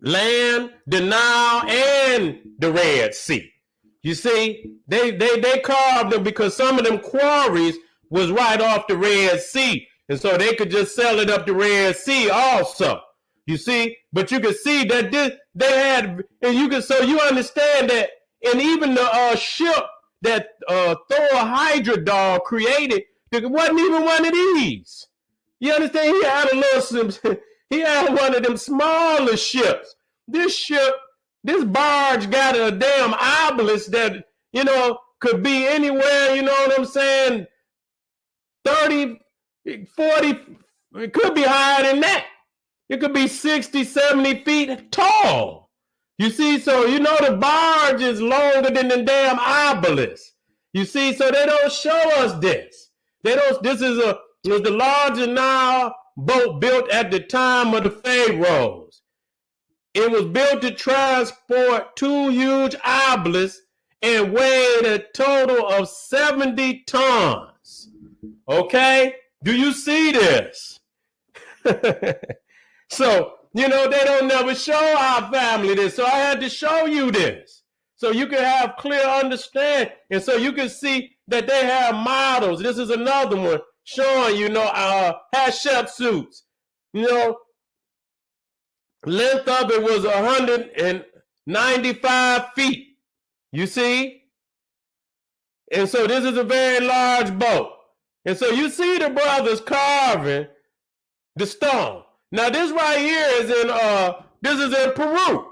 land, the Nile, and the Red Sea. You see, they carved them because some of them quarries was right off the Red Sea. And so they could just sell it up the Red Sea also. You see, but you can see that they had, and you can, so you understand that, and even the ship that Thor Hydrodol created, it wasn't even one of these. You understand? He had a little, he had one of them smaller ships. This barge got a damn obelisk that, you know, could be anywhere, you know what I'm saying, 30, 40, it could be higher than that. It could be 60, 70 feet tall. You see, so you know the barge is longer than the damn obelisk. You see, so they don't show us this. They don't, this is the largest Nile boat built at the time of the pharaohs. It was built to transport 2 huge obelisks and weighed a total of 70 tons. Okay? Do you see this? So, you know, they don't never show our family this. So I had to show you this. So you can have clear understanding. And so you can see that they have models. This is another one showing, you know, Hatshep suits. You know, length of it was 195 feet. You see? And so this is a very large boat. And so you see the brothers carving the stone. Now this right here is in Peru.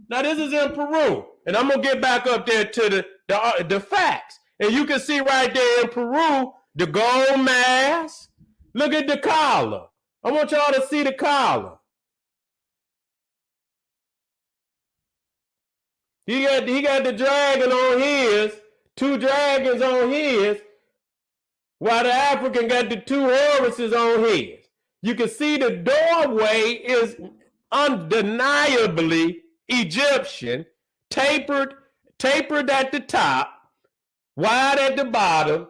Now this is in Peru. And I'm gonna get back up there to the facts. And you can see right there in Peru, the gold mask. Look at the collar. I want y'all to see the collar. He got the dragon on his, 2 dragons on his, while the African got the 2 Horuses on his. You can see the doorway is undeniably Egyptian, tapered at the top, wide at the bottom,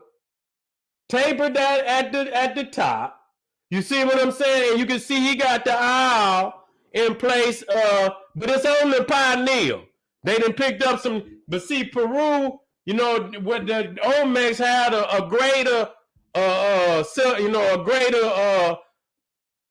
tapered at the top. You see what I'm saying? You can see he got the owl in place, but it's on the Nile. They done picked up some, but see Peru, you know, what the Olmecs had a greater,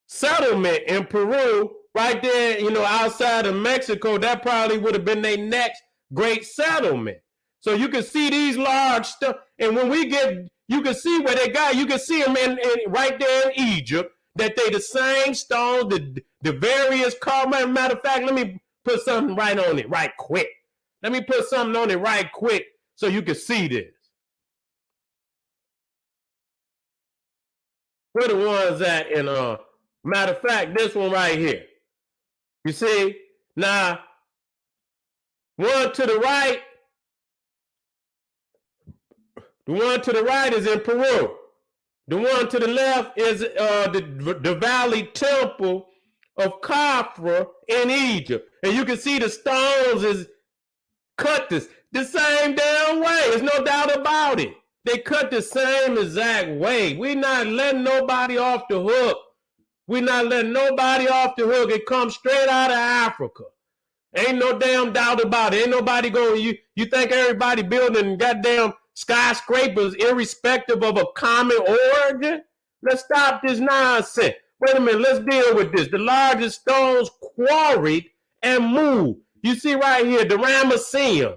settlement in Peru, right there, you know, outside of Mexico. That probably would have been their next great settlement. So you can see these large stuff, and when we get, you can see where they got. You can see them in right there in Egypt. That they the same stones, the various colors. Matter of fact, let me put something right on it, right quick. Let me put something on it right quick so you can see this. Where the ones at in matter of fact, this one right here. You see? Now, one to the right, the one to the right is in Peru. The one to the left is the Valley Temple of Khafra in Egypt. And you can see the stones is cut the same damn way. There's no doubt about it. They cut the same exact way. We're not letting nobody off the hook. We're not letting nobody off the hook. It comes straight out of Africa. Ain't no damn doubt about it. Ain't nobody going, you think everybody building goddamn skyscrapers irrespective of a common origin? Let's stop this nonsense. Wait a minute, let's deal with this. The largest stones quarried and moved. You see right here, the Ramesseum.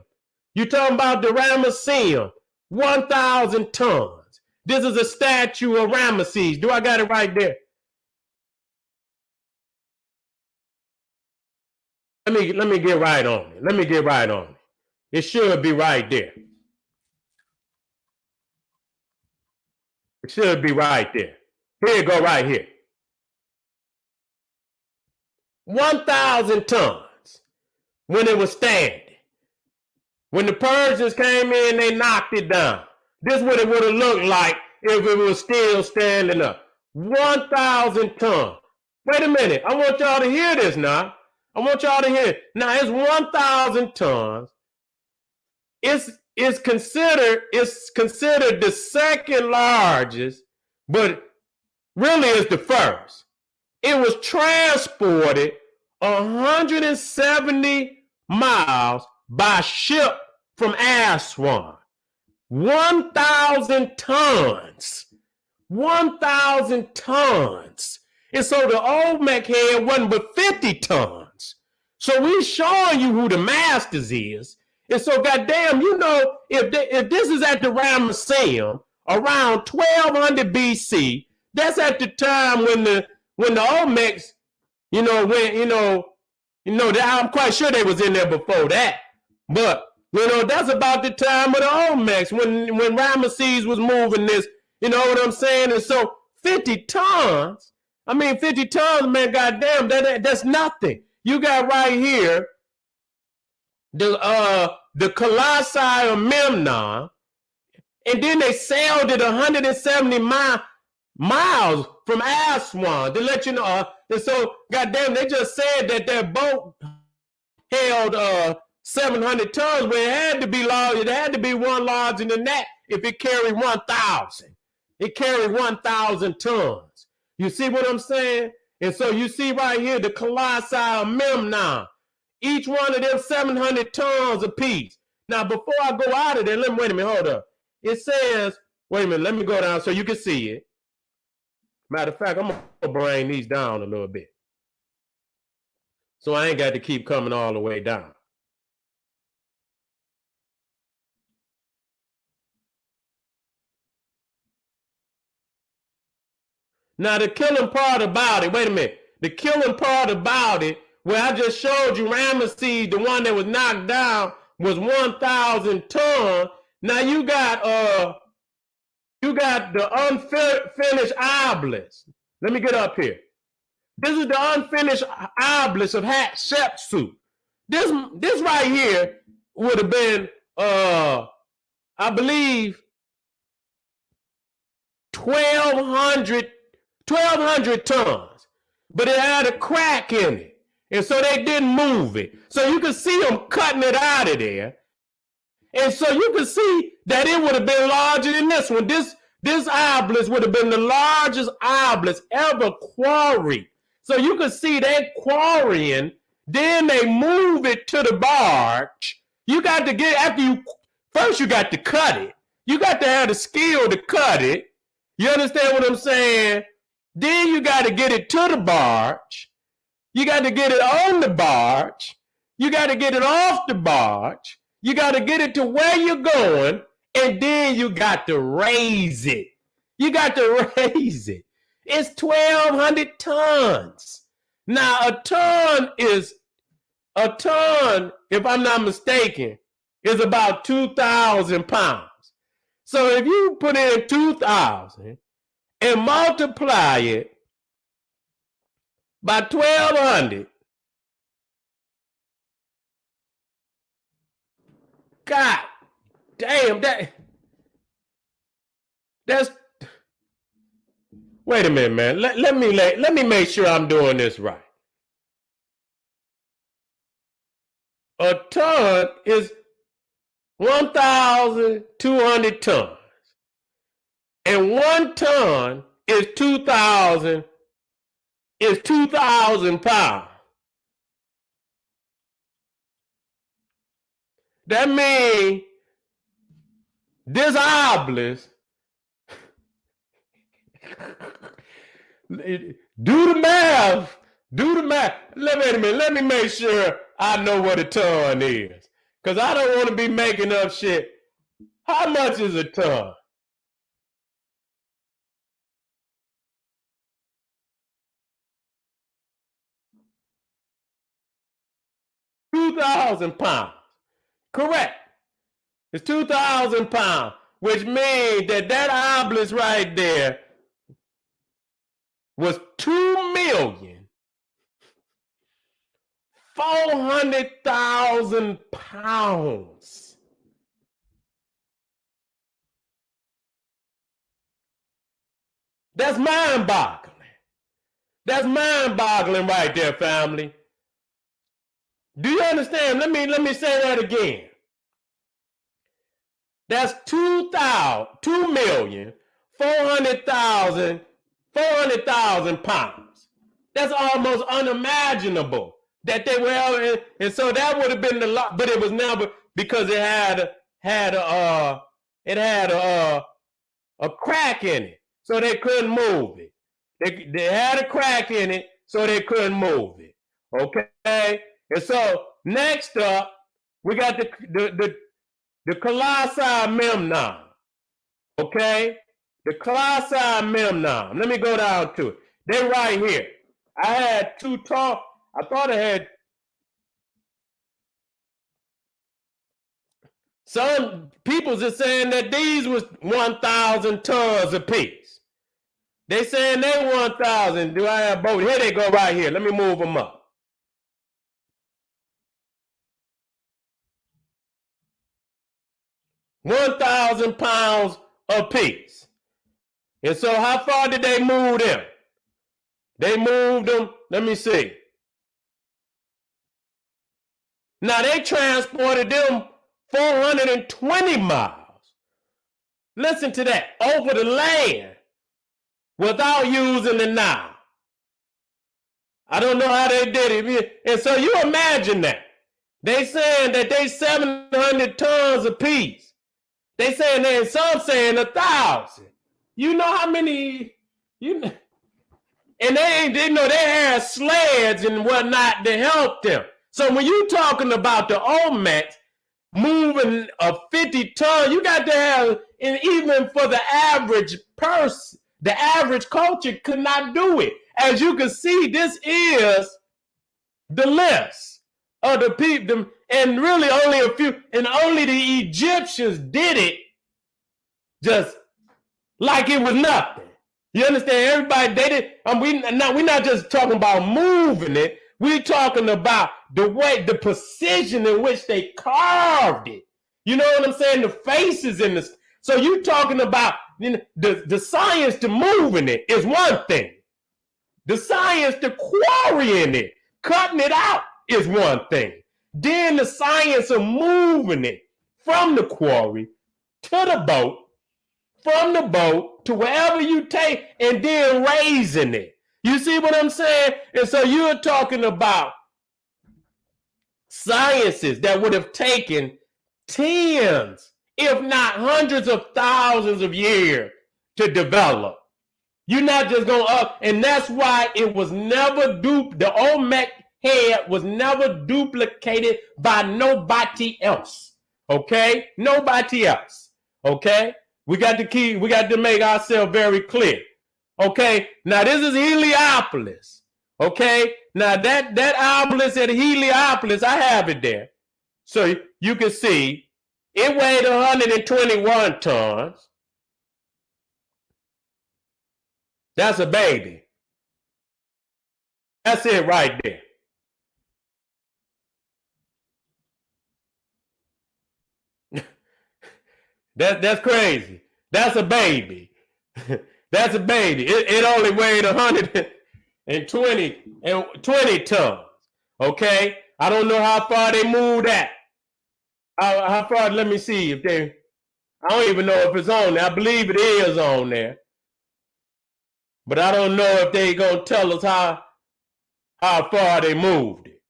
You talking about the Ramesseum, 1,000 tons. This is a statue of Ramesses. Do I got it right there? Let me get right on it. Let me get right on it. It should be right there. It should be right there. Here you go, right here. 1,000 tons when it was standing. When the Persians came in, they knocked it down. This is what it would have looked like if it was still standing up. 1,000 tons. Wait a minute. I want y'all to hear this now. I want y'all to hear it. Now, it's 1,000 tons. It's considered the second largest, but really it's the first. It was transported 170 miles by ship from Aswan. 1,000 tons. 1,000 tons. And so the Olmec head wasn't but 50 tons. So we showing you who the masters is. And so goddamn, you know, if this is at the Ramesseum around 1200 BC, that's at the time when the Olmecs, I'm quite sure they was in there before that. But that's about the time of the Olmecs when Ramesses was moving this. You know what I'm saying? And so 50 tons. I mean, 50 tons, man. Goddamn, that's nothing. You got right here the Colossi of Memnon, and then they sailed it 170 miles from Aswan to let you know. And so, goddamn, they just said that their boat held 700 tons, but it had to be large. It had to be one larger than that if it carried 1,000. It carried 1,000 tons. You see what I'm saying? And so you see right here the Colossi of Memnon. Each one of them 700 tons apiece. Now, before I go out of there, wait a minute, hold up. It says, wait a minute, let me go down so you can see it. Matter of fact, I'm going to bring these down a little bit. So I ain't got to keep coming all the way down. Now, the killing part about it, wait a minute. The killing part about it, where I just showed you Ramesses, the one that was knocked down, was 1,000 tons. Now you got the unfinished obelisk. Let me get up here. This is the unfinished obelisk of Hatshepsut. This right here would have been, I believe, 1,200 tons, but it had a crack in it. And so they didn't move it. So you can see them cutting it out of there. And so you can see that it would have been larger than this one. This obelisk would have been the largest obelisk ever quarried. So you can see they quarrying, then they move it to the barge. You got to first you got to cut it. You got to have the skill to cut it. You understand what I'm saying? Then you got to get it to the barge. You got to get it on the barge. You got to get it off the barge. You got to get it to where you're going, and then you got to raise it. You got to raise it. It's 1,200 tons. Now, a ton, if I'm not mistaken, is about 2,000 pounds. So if you put in 2,000 and multiply it by 1,200, God damn, that's, wait a minute, man. Let me make sure I'm doing this right. A ton is 1,200 tons. And 1 ton is 2,000 pounds. That means this obelisk, do the math. Wait a minute, let me make sure I know what a ton is. Because I don't want to be making up shit. How much is a ton? £2,000. Correct. It's 2,000 pounds, which means that obelisk right there was 2,400,000 pounds. That's mind-boggling. That's mind-boggling right there, family. Do you understand? Let me say that again. That's 2,400,000 pounds. That's almost unimaginable. that they were, and so that would have been the law, but it was never, because it had a crack in it, so they couldn't move it. They had a crack in it, so they couldn't move it. Okay, and so next up, we got the Colossi Memnon. Okay, the Colossi Memnon. Let me go down to it. They're right here. I had two talk. I thought I had some people just saying that these was 1,000 tons apiece. They saying they 1,000. Do I have both? Here they go right here. Let me move them up. £1,000 apiece. And so how far did they move them? They moved them, let me see. Now they transported them 420 miles. Listen to that, over the land without using the Nile. I don't know how they did it. And so you imagine that. They saying that they 700 tons apiece. They saying that, some saying 1,000. You know how many, and they know they had sleds and whatnot to help them. So when you talking about the Olmec moving a 50 ton, you got to have, and even for the average person, the average culture could not do it. As you can see, this is the list of the people, and really only a few, and only the Egyptians did it just like it was nothing. You understand? Everybody, they did. We're not just talking about moving it. We're talking about the way, the precision in which they carved it. You know what I'm saying? The faces in this. So you're talking about, you know, the science to moving it is one thing. The science to quarrying it, cutting it out is one thing. Then the science of moving it from the quarry to the boat, from the boat to wherever you take, and then raising it. You see what I'm saying? And so you're talking about sciences that would have taken tens, if not hundreds of thousands of years to develop. You're not just going up, and that's why it was never the Olmec head was never duplicated by nobody else. Okay? Nobody else. Okay? We got to make ourselves very clear. Okay? Now this is Heliopolis. Okay? Now that obelisk at Heliopolis, I have it there. So you can see it weighed 121 tons. That's a baby. That's it right there. That's crazy. That's a baby. That's a baby. It only weighed 120 tons. Okay? I don't know how far they moved that. How far, let me see if they, I don't even know if it's on there. I believe it is on there. But I don't know if they gonna tell us how far they moved it.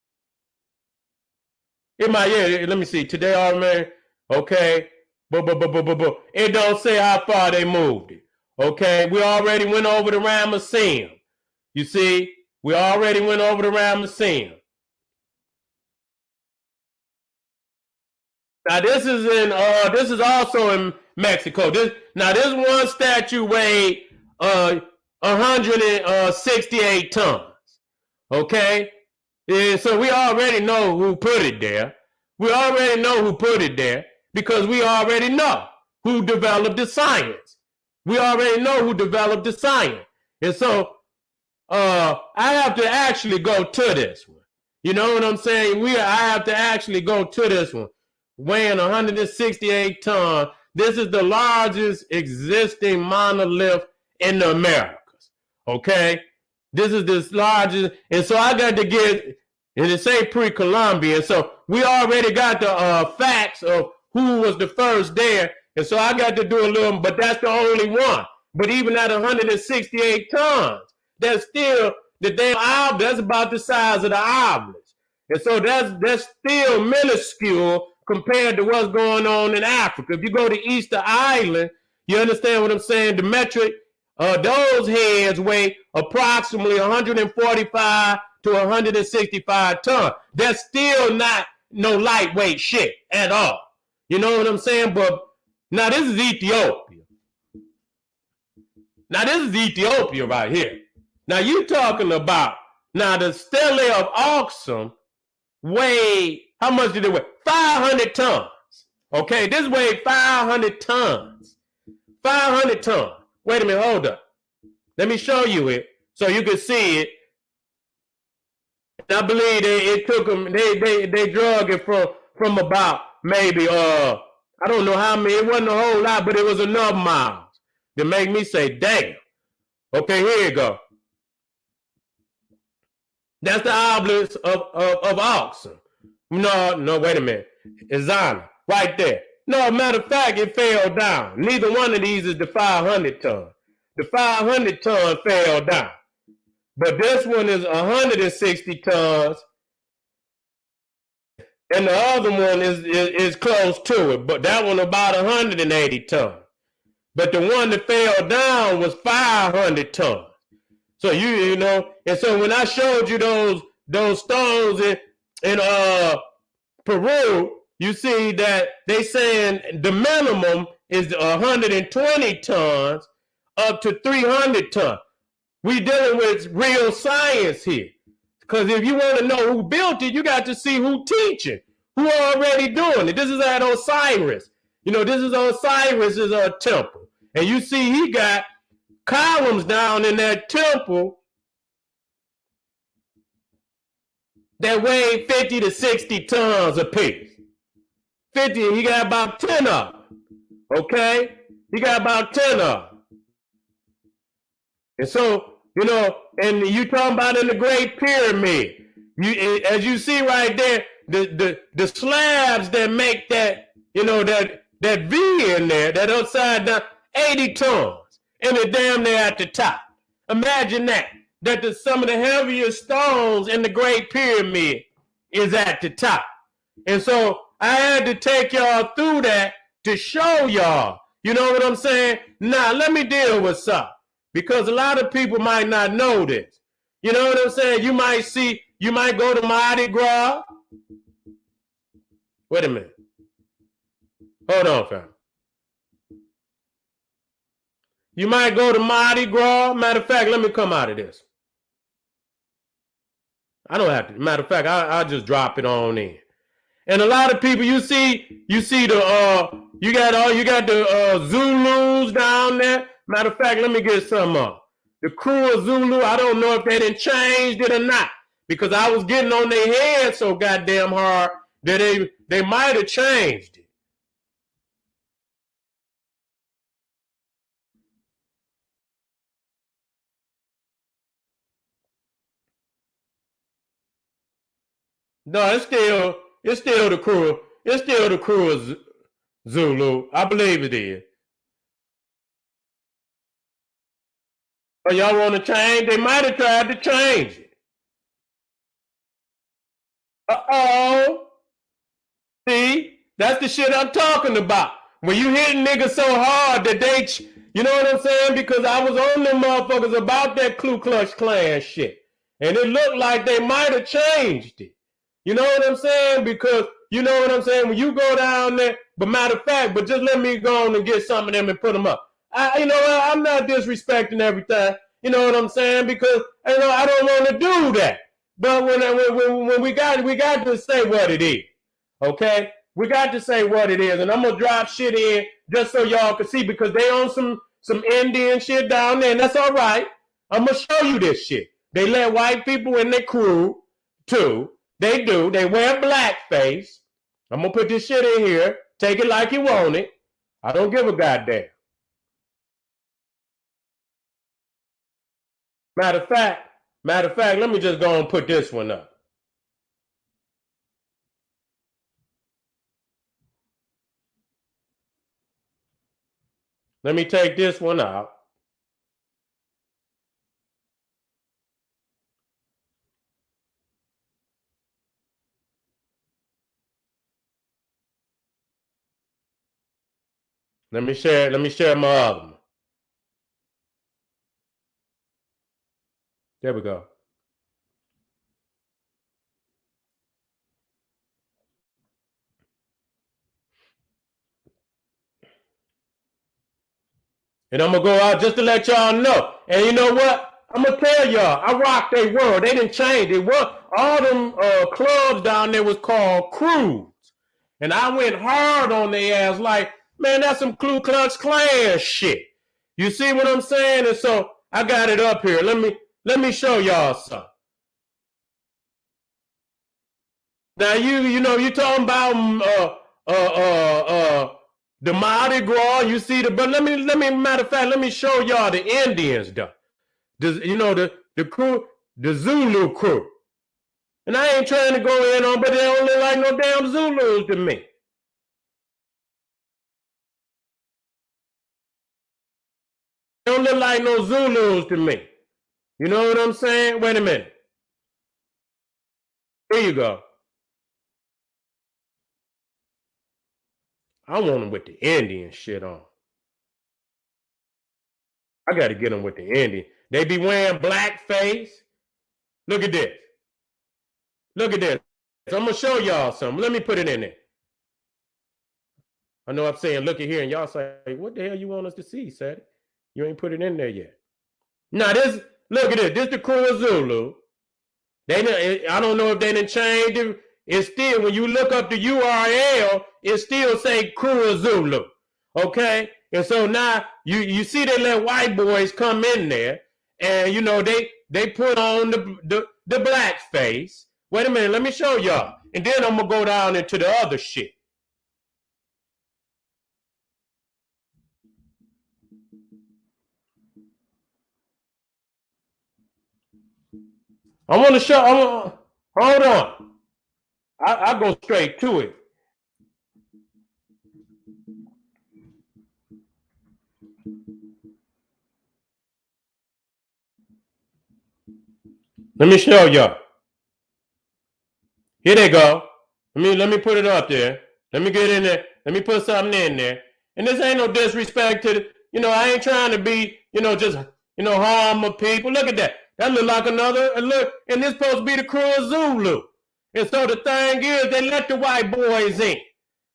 It might, yeah, let me see. Today, man, okay. It don't say how far they moved it. Okay, we already went over the Ramesseum. You see, we already went over the Ramesseum. Now this is also in Mexico. This one statue weighed 168 tons. Okay, and so we already know who put it there. We already know who put it there because we already know who developed the science. We already know who developed the science, and so I have to actually go to this one. You know what I'm saying? I have to actually go to this one, weighing 168 tons. This is the largest existing monolith in the Americas. Okay, this is the largest, and so I got to get, and it say pre-Columbian, so we already got the facts of who was the first there, and so I got to do a little, but that's the only one. But even at 168 tons, that's still the damn obelisk. That's about the size of the obelisk. And so that's still minuscule compared to what's going on in Africa. If you go to Easter Island, you understand what I'm saying? The metric, those heads weigh approximately 145 to 165 tons. That's still not no lightweight shit at all. You know what I'm saying? But now this is Ethiopia. Now this is Ethiopia right here. Now you talking about, now the stele of Aksum weighed, how much did it weigh? 500 tons. Okay, this weighed 500 tons. 500 tons. Wait a minute, hold up. Let me show you it so you can see it. And I believe it took them, they drug it from about maybe, I don't know how many, it wasn't a whole lot, but it was enough miles to make me say, damn. Okay, here you go. That's the obelisk of Aksum. No, wait a minute. Izana, right there. No, matter of fact, it fell down. Neither one of these is the 500 ton. The 500 ton fell down. But this one is 160 tons. And the other one is close to it. But that one about 180 tons. But the one that fell down was 500 tons. So you know, and so when I showed you those stones in Peru, you see that they saying the minimum is 120 tons up to 300 tons. We dealing with real science here. Because if you want to know who built it, you got to see who teaching, who already doing it. This is at Osiris. You know, this is Osiris's temple. And you see he got columns down in that temple that weigh 50 to 60 tons apiece. 50, he got about 10 of them. Okay? He got about 10 of them. And so, you know, and you talking about in the Great Pyramid, as you see right there, the slabs that make that, you know, that V in there, that upside down, 80 tons. And they're damn near at the top. Imagine that some of the heaviest stones in the Great Pyramid is at the top. And so I had to take y'all through that to show y'all. You know what I'm saying? Now, let me deal with something. Because a lot of people might not know this. You know what I'm saying? You might go to Mardi Gras. Wait a minute. Hold on, fam. You might go to Mardi Gras. Matter of fact, let me come out of this. I don't have to. Matter of fact, I'll just drop it on in. And a lot of people, you see the you got the Zulus down there. Matter of fact, let me get some the crew of Zulu. I don't know if they done changed it or not, because I was getting on their head so goddamn hard that they might have changed it. No, it's still the crew. It's still the crew of Zulu. I believe it is. But y'all want to change? They might have tried to change it. Uh-oh. See? That's the shit I'm talking about. When you hit niggas so hard that they, you know what I'm saying? Because I was on them motherfuckers about that Ku Klux Klan shit. And it looked like they might have changed it. You know what I'm saying? Because, you know what I'm saying? When you go down there, but matter of fact, but just let me go on and get some of them and put them up. You know what? I'm not disrespecting everything. You know what I'm saying? Because, you know, I don't want to do that. But when we got to say what it is. Okay? We got to say what it is. And I'm going to drop shit in just so y'all can see, because they own some Indian shit down there, and that's all right. I'm going to show you this shit. They let white people in their crew, too. They do. They wear blackface. I'm going to put this shit in here. Take it like you want it. I don't give a goddamn. Matter of fact, let me just go and put this one up. Let me take this one out. Let me share my other one. There we go. And I'm gonna go out just to let y'all know. And you know what? I'm gonna tell y'all, I rocked their world. They didn't change it. All them clubs down there was called crews. And I went hard on their ass like, man, that's some Ku Klux Klan shit. You see what I'm saying? And so I got it up here. Let me show y'all something. Now you talking about the Mardi Gras, you see but let me matter of fact, let me show y'all the Indians though. The crew, the Zulu crew. And I ain't trying to go in on, but they don't look like no damn Zulus to me. They don't look like no Zulus to me. You know what I'm saying? Wait a minute. Here you go. I want them with the Indian shit on. I got to get them with the Indian. They be wearing blackface. Look at this. Look at this. So I'm going to show y'all something. Let me put it in there. I know I'm saying, look at here, and y'all say, what the hell you want us to see, Sadie? You ain't put it in there yet. Now, look at this. This the crew of Zulu. I don't know if they didn't change it. It's still, when you look up the URL, it still say crew of Zulu. Okay? And so now, you see they let white boys come in there, and, they put on the black face. Wait a minute, let me show y'all. And then I'm going to go down into the other shit. I want to show, hold on. I'll go straight to it. Let me show y'all. Here they go. Let me put it up there. Let me get in there. Let me put something in there. And this ain't no disrespect to I ain't trying to be, just, harm my people. Look at that. That look like another, look, and this supposed to be the crew of Zulu. And so the thing is, they let the white boys in.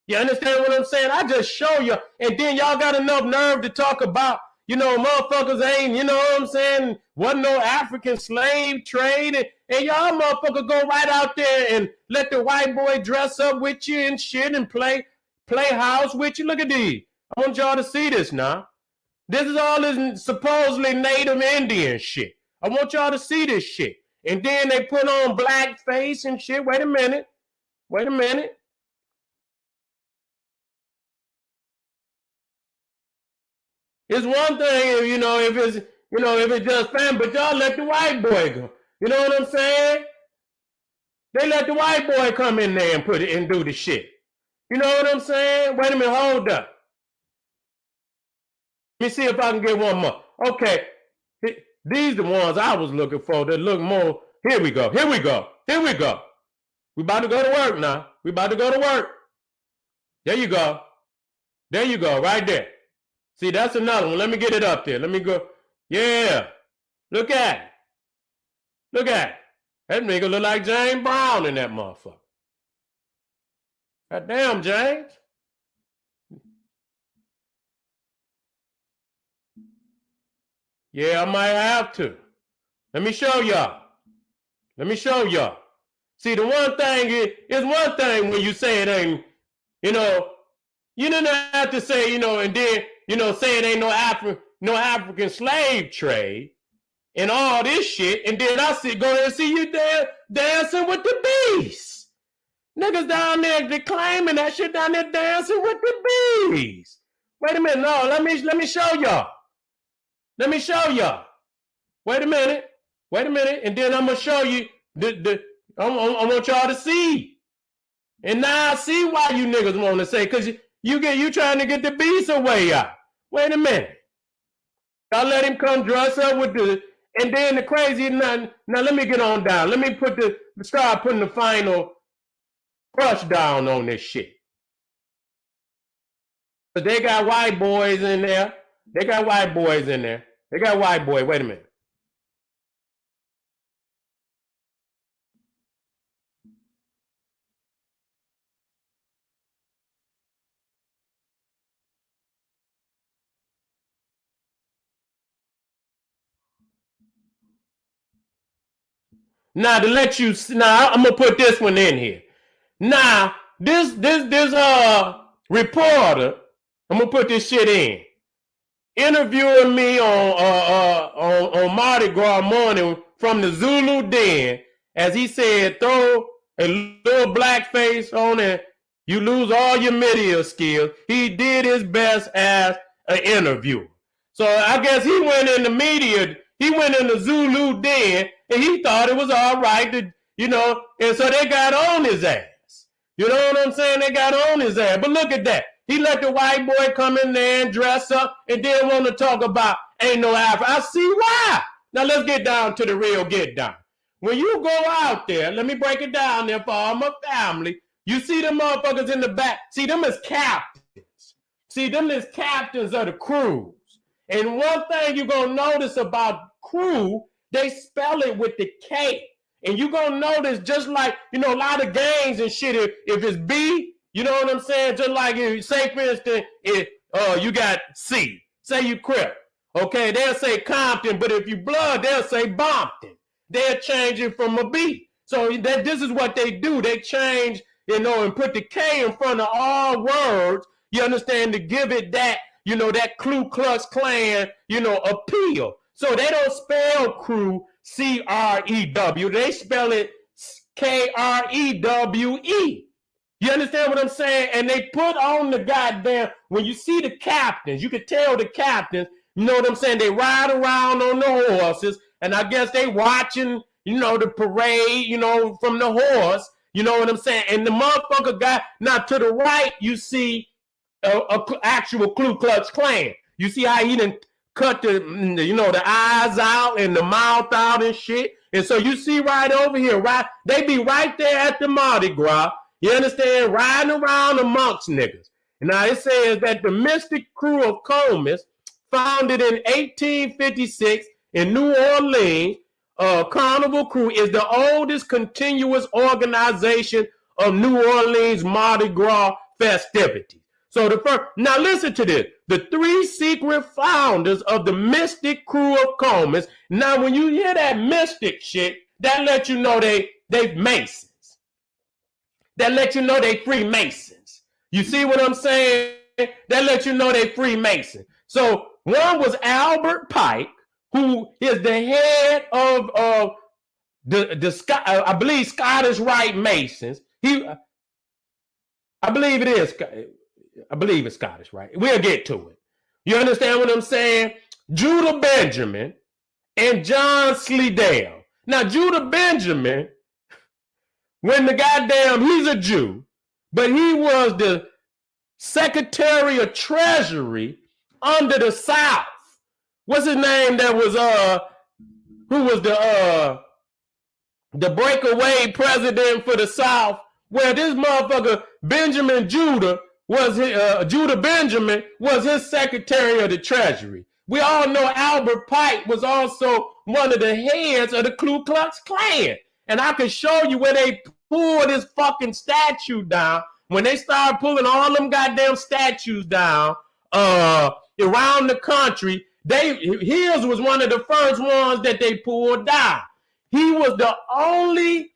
You understand what I'm saying? I just show you. And then y'all got enough nerve to talk about, motherfuckers ain't, you know what I'm saying? Wasn't no African slave trade. And y'all motherfuckers go right out there and let the white boy dress up with you and shit and play house with you. Look at these. I want y'all to see this now. This is all this supposedly Native Indian shit. I want y'all to see this shit. And then they put on blackface and shit. Wait a minute. It's one thing, if it's just family, but y'all let the white boy go. You know what I'm saying? They let the white boy come in there and put it and do the shit. You know what I'm saying? Wait a minute, hold up. Let me see if I can get one more. Okay, these the ones I was looking for that look more. Here we go. We about to go to work now. There you go, right there. See, that's another one. Let me get it up there. Let me go. Yeah. Look at it. That nigga look like James Brown in that motherfucker. God damn, James. Yeah, I might have to. Let me show y'all. See, the one thing is one thing when you say it ain't, you don't have to say, and then, say it ain't no African slave trade and all this shit. And then I go and see you there dancing with the beast. Niggas down there, they claiming that shit down there dancing with the beast. Wait a minute, no, let me show y'all. Wait a minute, and then I'm gonna show you I want y'all to see. And now I see why you niggas want to say, because you trying to get the beast away out. Wait a minute. Y'all let him come dress up with and then the crazy, now let me get on down. Let me start putting the final crush down on this shit. They got white boys in there. They got white boys in there. They got white boy. Wait a minute. Now to let you. Now I'm gonna put this one in here. Now this reporter. I'm gonna put this shit in. Interviewing me on Mardi Gras morning from the Zulu Den, as he said, throw a little blackface on it, you lose all your media skills. He did his best as an interviewer. So I guess he went in the media, he went in the Zulu Den, and he thought it was all right to, and so they got on his ass. You know what I'm saying? They got on his ass. But look at that. He let the white boy come in there and dress up and then want to talk about ain't no Africa. I see why. Now let's get down to the real get down. When you go out there, let me break it down there for all my family. You see them motherfuckers in the back. See them as captains. See them as captains of the crews. And one thing you're going to notice about crew, they spell it with the K. And you're going to notice just like, a lot of gangs and shit, if it's B, you know what I'm saying? Just like, say, for instance, you got C. Say you Crip. Okay, they'll say Compton, but if you Blood, they'll say Bompton. They'll change it from a B. So this is what they do. They change, and put the K in front of all words, you understand, to give it that, that Ku Klux Klan, appeal. So they don't spell crew C-R-E-W. They spell it K-R-E-W-E. You understand what I'm saying? And they put on the goddamn, when you see the captains, you can tell the captains, you know what I'm saying? They ride around on the horses, and I guess they watching, the parade, from the horse, you know what I'm saying? And the motherfucker got, now to the right, you see a actual Ku Klux Klan. You see how he didn't cut the eyes out and the mouth out and shit. And so you see right over here, right? They be right there at the Mardi Gras. You understand? Riding around amongst niggas. And now it says that the Mystic Crew of Comus, founded in 1856 in New Orleans, Carnival Crew is the oldest continuous organization of New Orleans Mardi Gras festivities. So now listen to this. The three secret founders of the Mystic Crew of Comus. Now when you hear that mystic shit, that lets you know they Masons. That lets you know they Freemasons. You see what I'm saying? That lets you know they Freemasons. So one was Albert Pike, who is the head of I believe Scottish Rite Masons. I believe it's Scottish, right? We'll get to it. You understand what I'm saying? Judah Benjamin and John Slidell. Now, Judah Benjamin, when he's a Jew, but he was the Secretary of Treasury under the South. What's his name? That was who was the breakaway president for the South? Well, this motherfucker Benjamin Judah Judah Benjamin was his Secretary of the Treasury. We all know Albert Pike was also one of the heads of the Ku Klux Klan. And I can show you where they pulled this fucking statue down. When they started pulling all them goddamn statues down around the country, his was one of the first ones that they pulled down. He was the only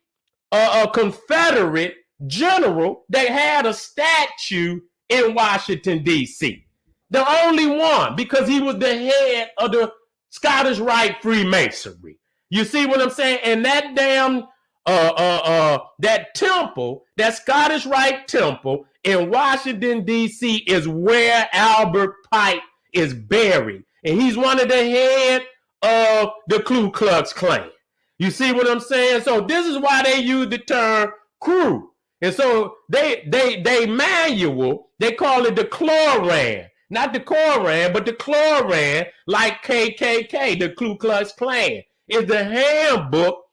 Confederate general that had a statue in Washington, D.C. The only one, because he was the head of the Scottish Rite Freemasonry. You see what I'm saying? And that damn that temple, that Scottish Rite temple in Washington, D.C. is where Albert Pike is buried. And he's one of the head of the Ku Klux Klan. You see what I'm saying? So this is why they use the term crew. And so they manual, they call it the Cloran. Not the Koran, but the Cloran, like KKK, the Ku Klux Klan, is the handbook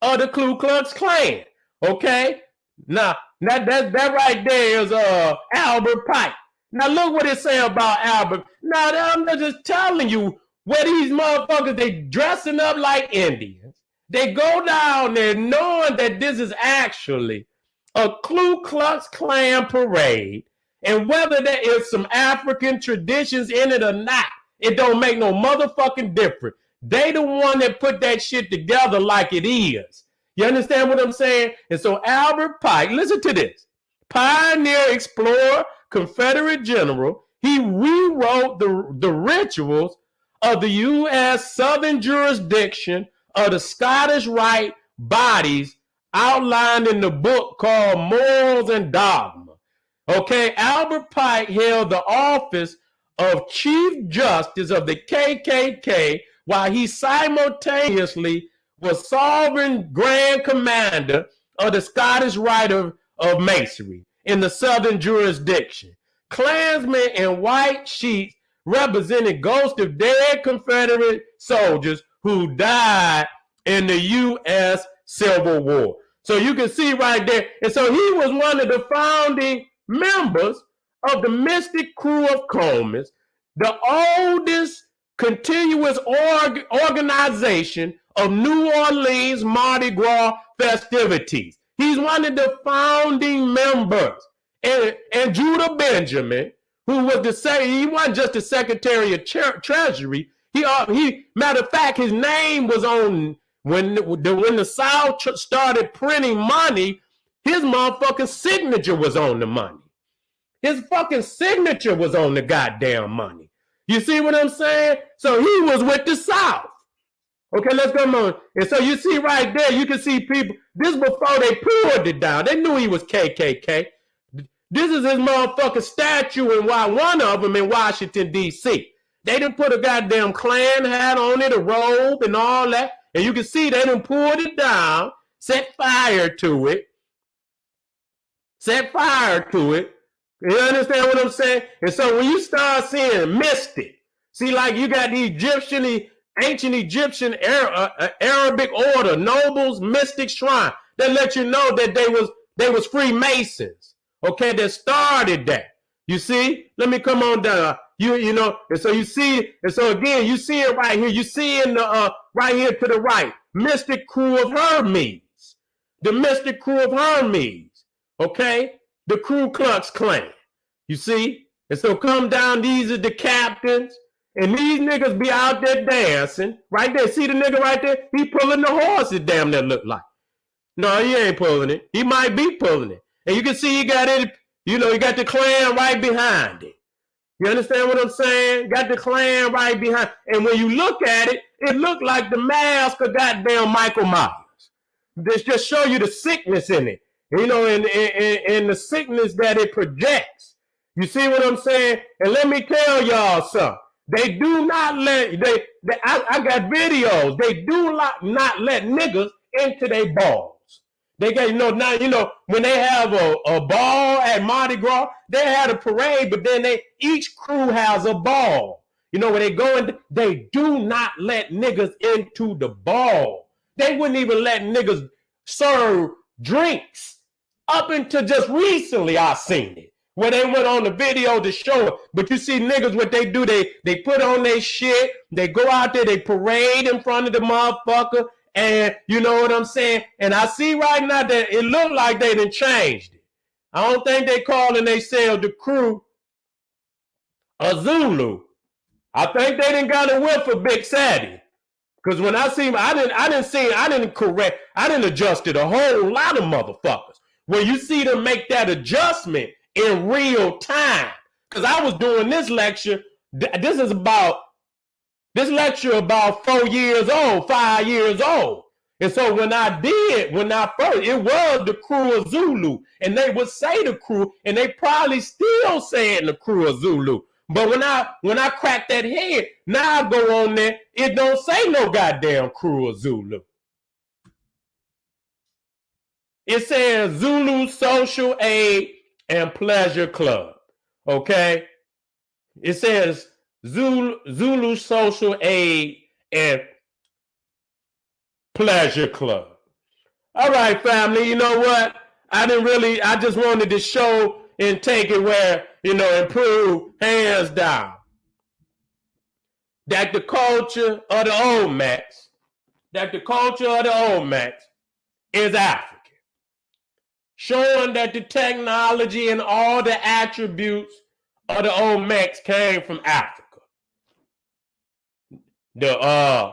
of the Ku Klux Klan. Okay? Now that right there is Albert Pike. Now look what it say about Albert. Now I'm just telling you where these motherfuckers, they dressing up like Indians. They go down there knowing that this is actually a Ku Klux Klan parade. And whether there is some African traditions in it or not, it don't make no motherfucking difference. They the one that put that shit together like it is. You understand what I'm saying? And so Albert Pike, listen to this. Pioneer, explorer, Confederate general, he rewrote the rituals of the U.S. Southern jurisdiction of the Scottish Rite bodies outlined in the book called Morals and Dogma. Okay, Albert Pike held the office of Chief Justice of the KKK while he simultaneously was Sovereign Grand Commander of the Scottish Rite of Masonry in the Southern jurisdiction. Klansmen in white sheets represented ghosts of dead Confederate soldiers who died in the U.S. Civil War. So you can see right there. And so he was one of the founding members of the Mystic Crew of Comas, the oldest continuous organization of New Orleans Mardi Gras festivities. He's one of the founding members. And Judah Benjamin, who was he wasn't just the Secretary of Treasury. He matter of fact, his name was on when the South started printing money. His motherfucking signature was on the money. His fucking signature was on the goddamn money. You see what I'm saying? So he was with the South. Okay, let's go on. And so you see right there, you can see people. This before they pulled it down. They knew he was KKK. This is his motherfucking statue, and one of them in Washington, D.C. They done put a goddamn Klan hat on it, a robe, and all that. And you can see they done pulled it down, set fire to it. Set fire to it. You understand what I'm saying? And so when you start seeing mystic, see, like you got the ancient Egyptian Arabic order, nobles, mystic shrine, that let you know that they was Freemasons. Okay, that started that. You see? Let me come on down. You know, and so you see, and so again, you see it right here. You see in the right here to the right, Mystic Crew of Hermes. The Mystic Crew of Hermes. Okay? The Ku Klux Klan. You see? And so come down, these are the captains. And these niggas be out there dancing. Right there. See the nigga right there? He pulling the horses, damn that look like. No, he ain't pulling it. He might be pulling it. And you can see he got it, you know, he got the Klan right behind it. You understand what I'm saying? Got the Klan right behind. And when you look at it, it looked like the mask of goddamn Michael Myers. This just show you the sickness in it. You know, and the sickness that it projects. You see what I'm saying? And let me tell y'all something. They do not let, I got videos. They do not let niggas into their balls. They got, now, when they have a ball at Mardi Gras, they had a parade, but then each crew has a ball. You know, when they go in, they do not let niggas into the ball. They wouldn't even let niggas serve drinks. Up until just recently, I seen it. Where they went on the video to show it. But you see niggas, what they do, they put on their shit, they go out there, they parade in front of the motherfucker, and you know what I'm saying? And I see right now that it looked like they done changed it. I don't think they calling themselves the crew of Zulu. I think they done got a whip for Big Sadie. Because when I see him, I didn't adjust it a whole lot of motherfuckers. When you see them make that adjustment in real time, because I was doing this lecture, this lecture about 4 years old, 5 years old. And so when I first, it was the crew of Zulu, and they would say the crew, and they probably still saying the crew of Zulu. But when I crack that head, now I go on there, it don't say no goddamn crew of Zulu. It says Zulu Social Aid and Pleasure Club. Okay? It says Zulu Social Aid and Pleasure Club. All right, family, you know what? I just wanted to show and take it where, improve hands down. That the culture of the Olmecs, is African. Showing that the technology and all the attributes of the Olmecs came from Africa. The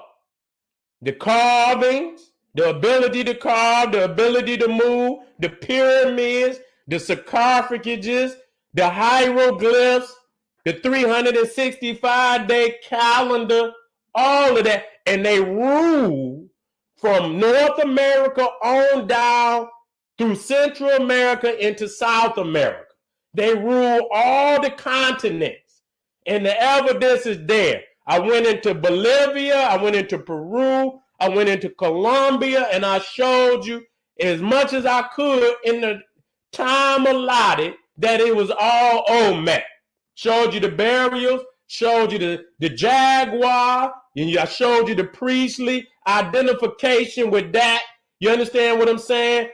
carvings, the ability to carve, the ability to move, the pyramids, the sarcophaguses, the hieroglyphs, the 365-day calendar, all of that. And they rule from North America on down through Central America into South America. They rule all the continents. And the evidence is there. I went into Bolivia, I went into Peru, I went into Colombia, and I showed you as much as I could in the time allotted that it was all Olmec. Showed you the burials, showed you the jaguar, and I showed you the priestly identification with that. You understand what I'm saying?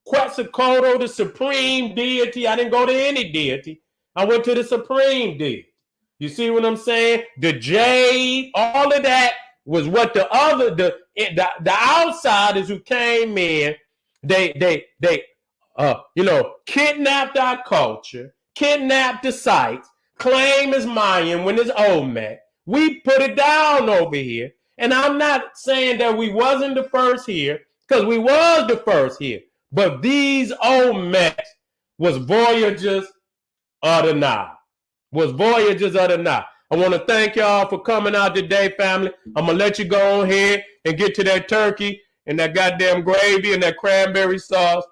Quetzalcoatl, the supreme deity. I didn't go to any deity. I went to the supreme deity. You see what I'm saying? The jade, all of that was what the outsiders who came in, they kidnapped our culture, kidnapped the sites, claim it's Mayan when it's Olmec. We put it down over here. And I'm not saying that we wasn't the first here, because we was the first here. But these Olmecs was voyagers of the Nile. I want to thank y'all for coming out today, family. I'm going to let you go on here and get to that turkey and that goddamn gravy and that cranberry sauce.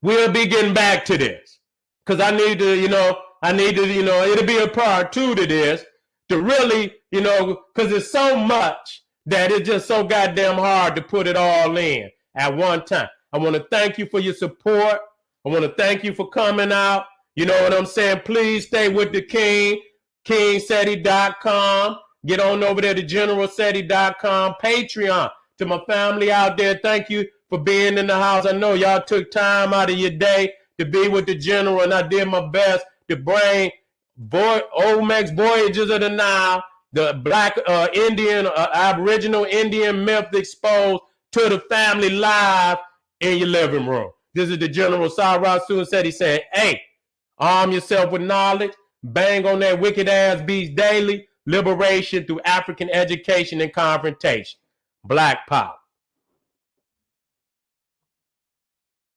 We'll be getting back to this because I need to, it'll be a part two to this to really, because it's so much that it's just so goddamn hard to put it all in at one time. I want to thank you for your support. I want to thank you for coming out. You know what I'm saying? Please stay with the King, KingSeti.com. Get on over there to GeneralSeti.com. Patreon. To my family out there, thank you for being in the house. I know y'all took time out of your day to be with the General, and I did my best to bring Olmec's Voyagers of the Nile, the Black Aboriginal Indian myth exposed to the family live in your living room. This is the General Cyrus Seti saying, hey, arm yourself with knowledge, bang on that wicked ass beast daily, liberation through African education and confrontation. Black power.